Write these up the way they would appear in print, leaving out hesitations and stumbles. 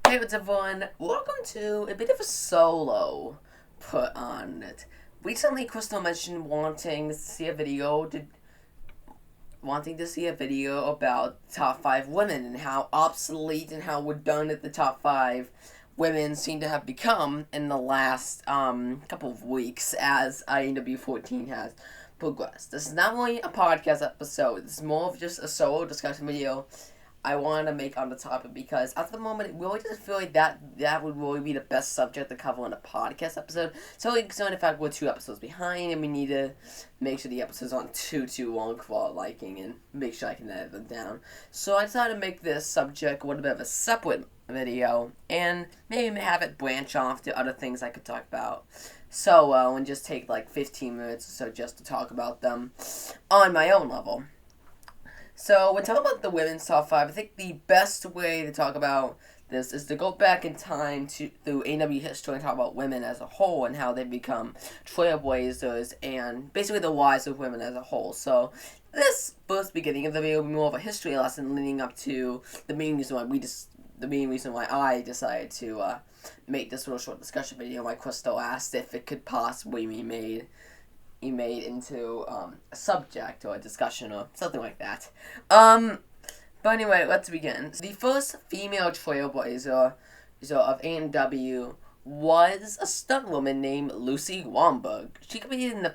Hey, what's up, everyone? Welcome to a bit of a solo put on it. Recently, Crystal mentioned wanting to see a video about top 5 women and how obsolete and how we're done at the top 5 women seem to have become in the last couple of weeks as ANW 14 has progressed. This is not really a podcast episode. This is more of just a solo discussion video I want to make on the topic because at the moment it really doesn't feel like that would really be the best subject to cover in a podcast episode. So considering the fact we're 2 episodes behind and we need to make sure the episodes aren't too long for our liking and make sure I can edit them down. So I decided to make this subject a little bit of a separate video and maybe have it branch off to other things I could talk about solo and just take like 15 minutes or so just to talk about them on my own level. So, when talking about the women's top 5, I think the best way to talk about this is to go back in time through ANW history and talk about women as a whole and how they become trailblazers and basically the rise of women as a whole. So, this first beginning of the video will be more of a history lesson leading up to the main reason why I decided to make this little short discussion video. My Crystal asked if it could possibly be made into a subject or a discussion or something like that. But anyway, let's begin. The first female trailblazer of ANW was a stunt woman named Lucy Lomberg. She competed in the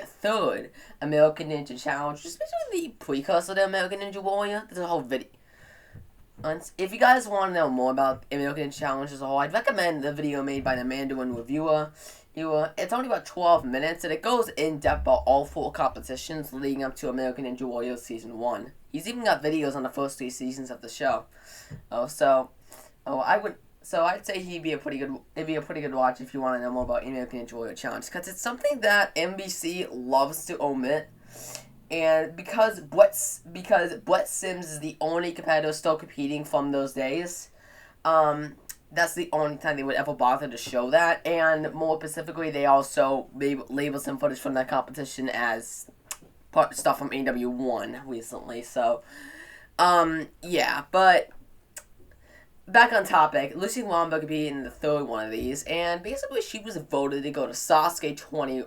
third American Ninja Challenge, which is basically the precursor to American Ninja Warrior. There's a whole video. If you guys want to know more about American Ninja Challenge as a whole, I'd recommend the video made by the Mandarin Reviewer. It's only about 12 minutes, and it goes in-depth about all 4 competitions leading up to American Ninja Warrior Season 1. He's even got videos on the first 3 seasons of the show. I'd say it'd be a pretty good watch if you want to know more about American Ninja Warrior Challenge, because it's something that NBC loves to omit. And because Brett Sims is the only competitor still competing from those days, that's the only time they would ever bother to show that. And more specifically, they also label some footage from that competition as stuff from AW1 recently. So, yeah. But back on topic, Lucy Lomberg competed in the third one of these, and basically she was voted to go to Sasuke 21.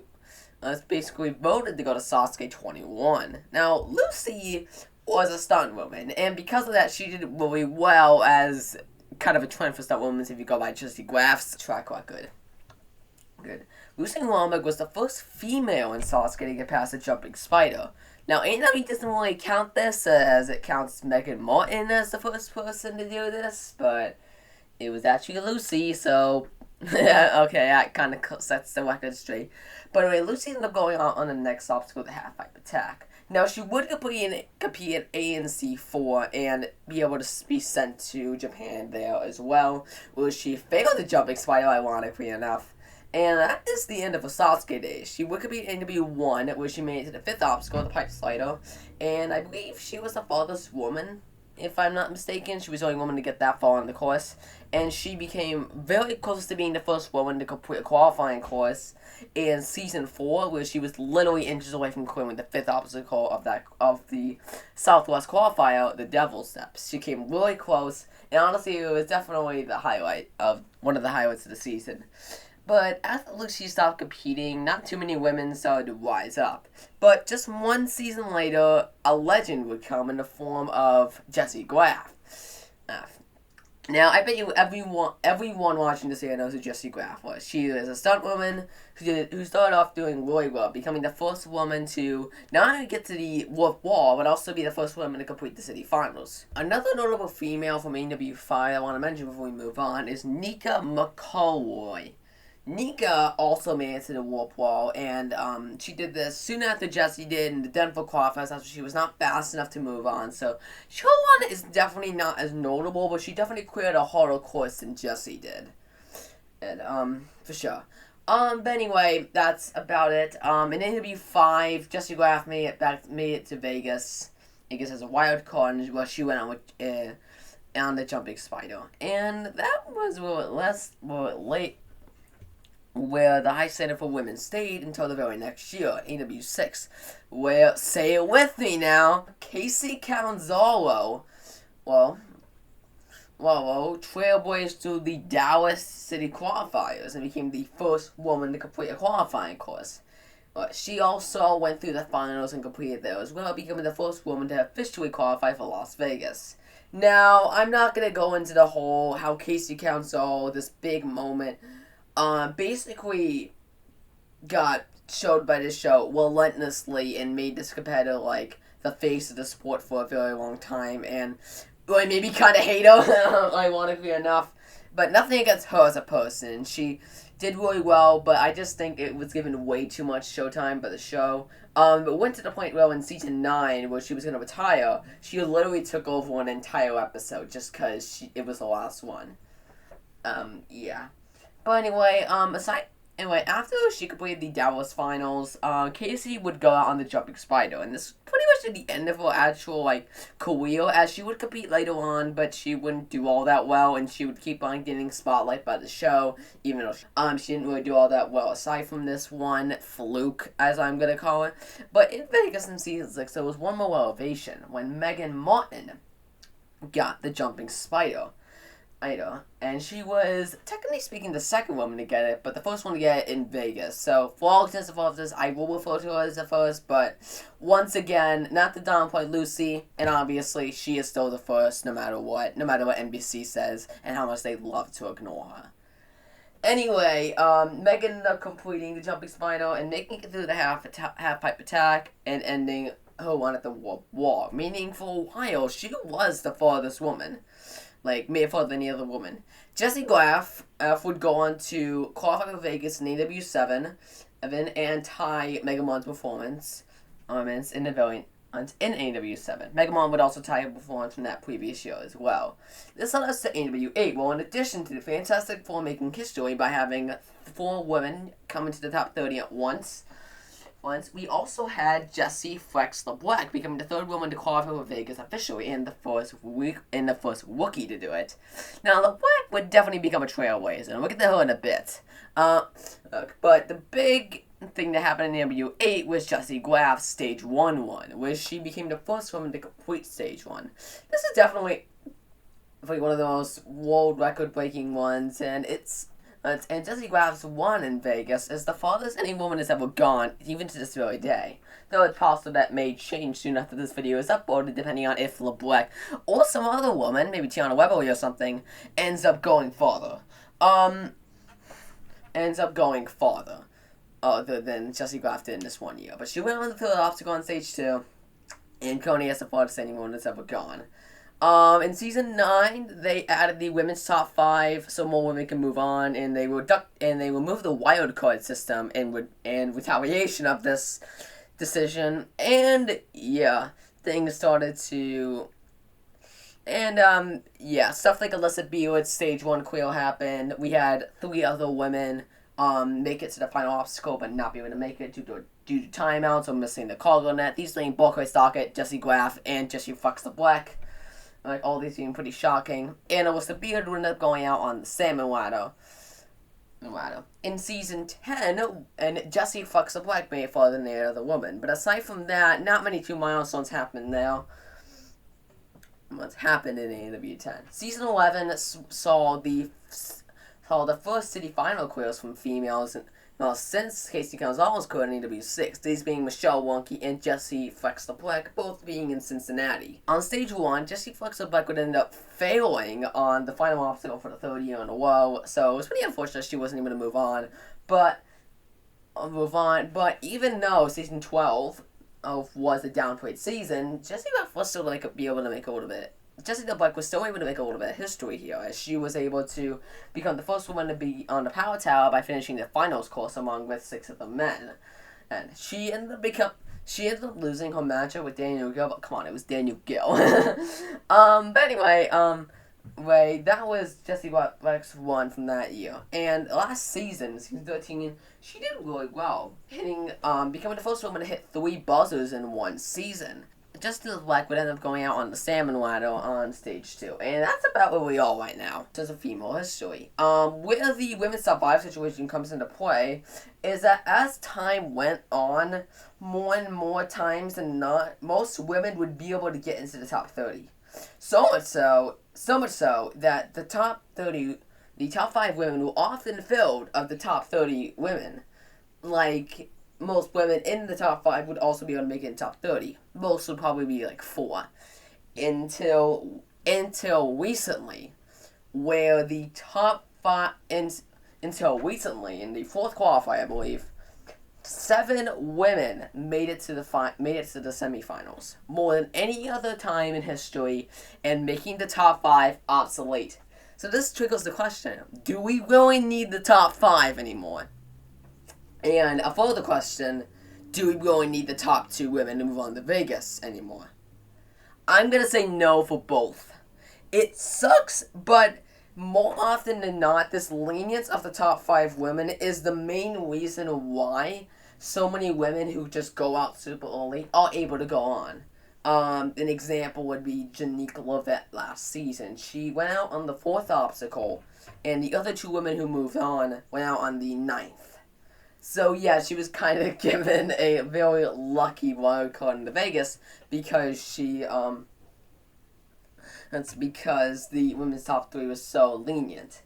Now, Lucy was a stunt woman, and because of that, she did really well as kind of a trend for stunt women if you go by Jesse Graff's track record. Good. Lucy Lomberg was the first female in Sasuke to get past the jumping spider. Now, ANW doesn't really count this as it counts Megan Martin as the first person to do this, but it was actually Lucy, so okay, that kind of sets the record straight. But anyway, Lucy ended up going on the next obstacle, the half-pipe attack. Now, she would compete at ANC 4 and be able to be sent to Japan there as well, where she failed the jumping spider, ironically enough. And that is the end of her Sasuke days. She would compete in ANW1, where she made it to the 5th obstacle, the pipe slider, and I believe she was the farthest woman, if I'm not mistaken. She was the only woman to get that far in the course, and she became very close to being the first woman to complete a qualifying course in Season 4, where she was literally inches away from clearing the 5th obstacle of the Southwest qualifier, the Devil Steps. She came really close, and honestly, it was definitely one of the highlights of the season. But after Lucy stopped competing, not too many women started to rise up. But just one season later, a legend would come in the form of Jessie Graff. Now, I bet you everyone watching this here knows who Jessie Graff was. She is a stunt woman who started off doing really well, becoming the first woman to not only get to the Warp Wall, but also be the first woman to complete the city finals. Another notable female from AW5 I want to mention before we move on is Nika McElroy. Nika also made it to the Warp Wall, and she did this soon after Jessie did in the Denver qualifiers after she was not fast enough to move on. So, her one is definitely not as notable, but she definitely cleared a harder course than Jessie did. And, for sure. But anyway, that's about it. In AW5, Jessie Graff made it to Vegas. I guess as a wild card, where she went on the jumping spider. And that was where the high standard for women stayed until the very next year, AW6, where, say it with me now, Kacy Catanzaro, well, trailblazed through the Dallas City qualifiers and became the first woman to complete a qualifying course. But she also went through the finals and completed there as well, becoming the first woman to officially qualify for Las Vegas. Now, I'm not going to go into the whole how Kacy Catanzaro, this big moment, basically got showed by this show relentlessly and made this competitor, like, the face of the sport for a very long time, and like, maybe kind of hate her, ironically enough. But nothing against her as a person. She did really well, but I just think it was given way too much showtime by the show. It went to the point where in season 9, where she was going to retire, she literally took over an entire episode just because it was the last one. Yeah. But anyway, after she completed the Dallas finals, Kacy would go out on the jumping spider, and this pretty much at the end of her actual, like, career, as she would compete later on, but she wouldn't do all that well, and she would keep on getting spotlight by the show, even though she didn't really do all that well, aside from this one fluke, as I'm gonna call it. But in Vegas in season 6, there was one more elevation, when Megan Martin got the jumping spider. And she was, technically speaking, the second woman to get it, but the first one to get it in Vegas. So, for all intents and purposes, I will refer to her as the first, but once again, not to downplay Lucy, and obviously, she is still the first, no matter what NBC says, and how much they love to ignore her. Anyway, Megan ended up completing the jumping spider and making it through the half-pipe attack, and ending her run at the wall, meaning for a while, she was the farthest woman. Like, made farther than any other woman. Jessie Graff would go on to qualify for Vegas in AW7, and tie Megan Martin's performance in AW7. Megan Martin would also tie her performance from that previous year as well. This led us to AW8, well, in addition to the Fantastic Four making history by having 4 women come into the top 30 at once, we also had Jessie Flex LeBlanc becoming the 3rd woman to qualify for Vegas officially and the first rookie to do it. Now, LeBlanc would definitely become a trailblazer, and we'll get to her in a bit. But the big thing that happened in AW8 was Jessie Graff's Stage 1 one, where she became the first woman to complete Stage 1. This is definitely like one of the most world record-breaking ones, and and Jessie Graff's one in Vegas is the farthest any woman has ever gone, even to this very day. Though it's possible that may change soon after this video is uploaded, depending on if LeBlanc or some other woman, maybe Tiana Weberly or something, ends up going farther. Other than Jessie Graff did in this one year. But she went on the 3rd obstacle on Stage 2, and currently has the farthest anyone has ever gone. In season 9, they added the women's top 5 so more women can move on, and they removed the wild card system in retaliation of this decision. And yeah, things started to, and stuff like Alyssa Beard's Stage 1 queer happened. We had 3 other women make it to the final obstacle but not be able to make it due to timeouts or missing the cargo net. These being Barclay Stockett, Jessie Graff, and Jessie Fox the Black. Like, all these being pretty shocking. And Alyssa Beard would end up going out on the salmon ladder. In season 10, and Jessie Fox the Black made it farther than the other woman. But aside from that, not many 2 milestones happened there. What's happened in AW10? Season 11 saw the first city final queers from females since Kacy Catanzaro's career in AW6, these being Michelle Wonky and Jessie Flex LeBlanc, both being in Cincinnati. On Stage 1, Jessie Flex LeBlanc would end up failing on the final obstacle for the 3rd year in a row, so it was pretty unfortunate she wasn't able to move on. But even though Season 12 was a downplayed season, Jessie Flex was still be able to make a little bit. Jessie LeBlanc was still able to make a little bit of history here, as she was able to become the first woman to be on the power tower by finishing the finals course along with 6 of the men. And she ended up losing her matchup with Daniel Gill, but come on, it was Daniel Gill. But anyway, that was Jessie Black's one from that year. And last season, season 13, she did really well, becoming the first woman to hit 3 buzzers in one season. Jessie Black would end up going out on the salmon ladder on Stage 2. And that's about where we are right now, just a female history. Where the women's top 5 situation comes into play is that as time went on, more and more times than not, most women would be able to get into the top 30. So much so, So much so that the top 5 women were often filled of the top 30 women. Like, most women in the top 5 would also be able to make it in top 30. Most would probably be like 4. Until recently, where the top 5, until recently, in the 4th qualifier, I believe, 7 women made it to the semifinals, more than any other time in history, and making the top 5 obsolete. So this triggers the question: do we really need the top 5 anymore? And a further question: do we really need the top 2 women to move on to Vegas anymore? I'm gonna say no for both. It sucks, but more often than not, this lenience of the top 5 women is the main reason why so many women who just go out super early are able to go on. An example would be Janique Lovett last season. She went out on the 4th obstacle, and the other 2 women who moved on went out on the 9th. So yeah, she was kind of given a very lucky wild card into Vegas because that's because the women's top 3 was so lenient.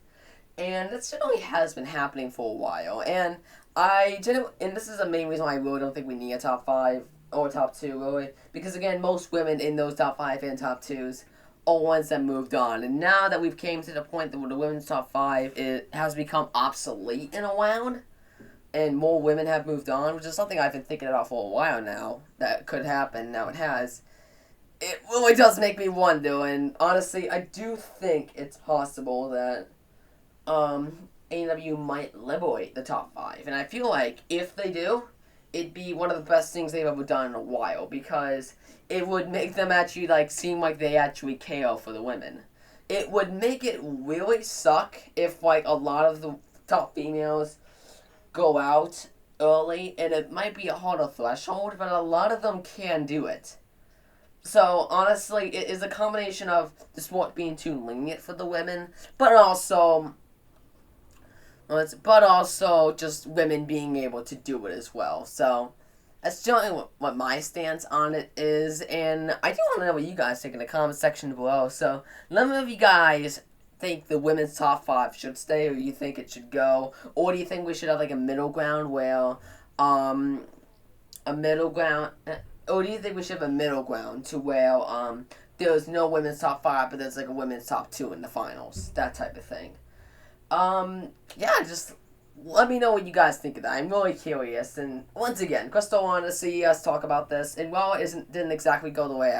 And that generally has been happening for a while. And this is the main reason why I really don't think we need a top 5 or top 2, really. Because again, most women in those top 5 and top 2s are ones that moved on. And now that we've came to the point that the women's top 5 has become obsolete in a round, and more women have moved on, which is something I've been thinking about for a while now, that could happen, now it has. It really does make me wonder, and honestly, I do think it's possible that ANW might liberate the top 5. And I feel like if they do, it'd be one of the best things they've ever done in a while, because it would make them actually seem like they actually care for the women. It would make it really suck if a lot of the top females go out early, and it might be a harder threshold, but a lot of them can do it. So, honestly, it is a combination of the sport being too lenient for the women, but also just women being able to do it as well. So, that's generally what my stance on it is, and I do want to know what you guys think in the comment section below. So, let me know if you guys think the women's top 5 should stay, or you think it should go, or do you think we should have a middle ground where, or do you think we should have a middle ground to where there's no women's top 5, but there's a women's top 2 in the finals, that type of thing? Yeah, just let me know what you guys think of that. I'm really curious. And once again, Crystal wanted to see us talk about this, and while it didn't exactly go the way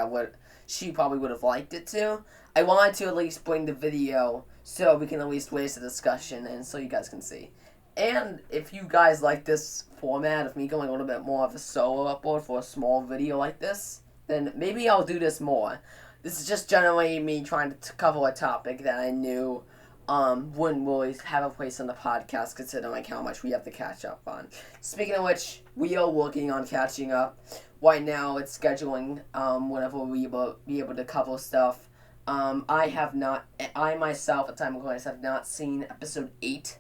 she probably would have liked it to, I wanted to at least bring the video so we can at least raise the discussion and so you guys can see. And if you guys like this format of me going a little bit more of a solo upload for a small video like this, then maybe I'll do this more. This is just generally me trying to cover a topic that I knew wouldn't really have a place on the podcast, considering how much we have to catch up on. Speaking of which, we are working on catching up. Right now, it's scheduling whenever we will be able to cover stuff. I myself, at the time of recording, have not seen episode 8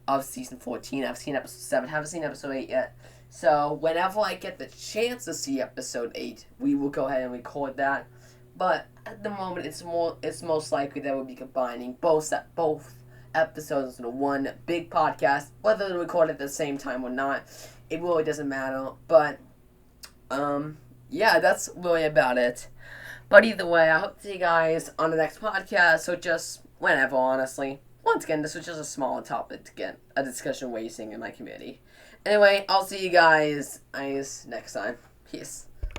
of season 14. I've seen episode 7, haven't seen episode 8 yet. So, whenever I get the chance to see episode 8, we will go ahead and record that. But at the moment, it's most likely that we'll be combining both episodes into one big podcast. Whether they record at the same time or not, it really doesn't matter. But yeah, that's really about it. But either way, I hope to see you guys on the next podcast, or just whenever, honestly. Once again, this was just a small topic to get a discussion racing in my community. Anyway, I'll see you guys next time. Peace.